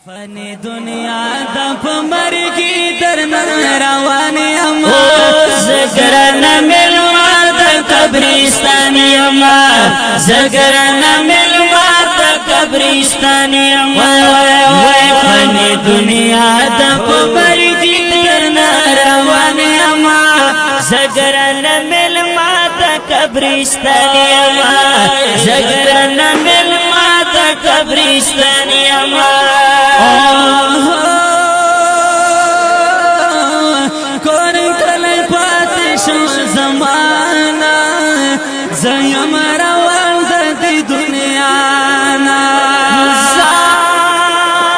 فانی دنیا د پمرګي درنه روان یم زګرن ملما د قبرستان یم زګرن ملما د قبرستان یم وای فانی دنیا د پمرګي درنه روان یم زګرن ملما د قبرستان یم زګرن ملما د قبرستان یم کور کله پاتې شو زمانہ زیم روان د دنیا نا زار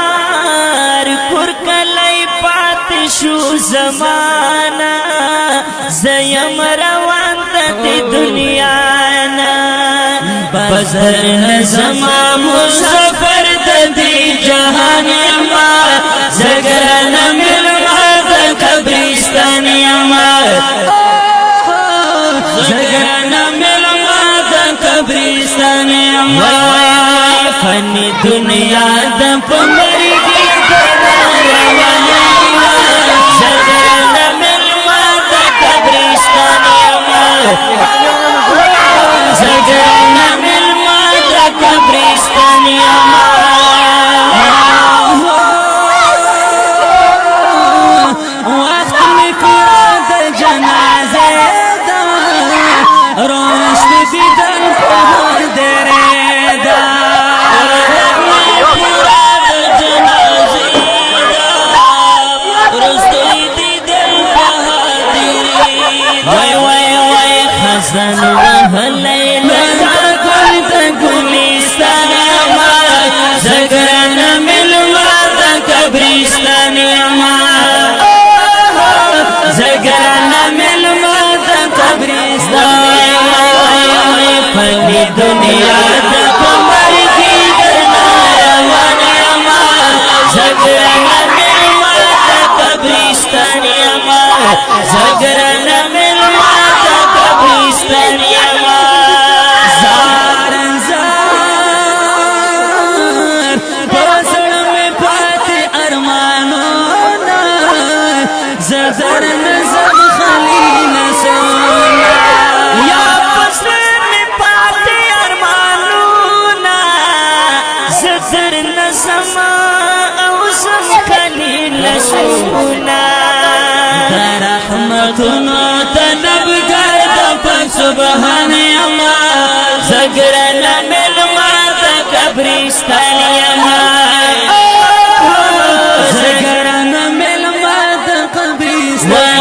کور کله پاتې شو زمانہ زیم روان د دنیا نا بزر زما مسافر د جهان یما زګرن ملما د قبرستان یما زګرن ملما د قبرستان یما فانی دنیا د پمرګي زګرن ملما د قبرستان یما زګرن ملما د قبرستان یما حسن وهليل كل تقولستان يما زغرن ملما قبرستان يما زغرن ملما قبرستان يما فني دنيا د پمرګي روان يما زغرن ملما قبرستان يما زغرن ملما قبرستان یما زار زار پسړ مې پاتې ارمانونه زدر نظم خلیل سونا یا پسړ مې پاتې ارمانونه زدر نظم او سم خلیل سونا رحمتونو تنبګر سبحان الله زګرن ملما د قبرستان یما زګرن ملما د قبرستان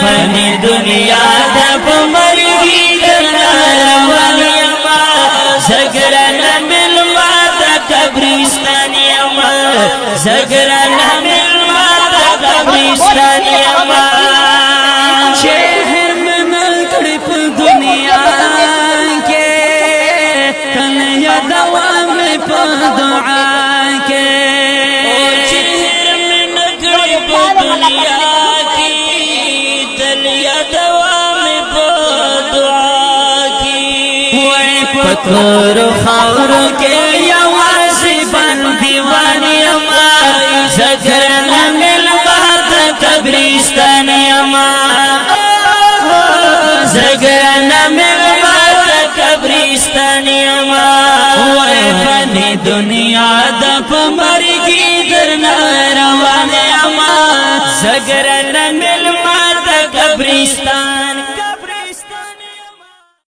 فانی دنیا د پمرګي روان یما زګرن ملما د قبرستان یما زګرن ملما د قبرستان یما دوام په دعا کې چهر من نګړې په دنیا کې تل یا دوام په دعا کې وای پتور خاور کې یوازې باندې وانی ما زګرن ملما د قبرستان یما زګرن ملما د قبرستان یما فانی دنیا د پمرګي درنه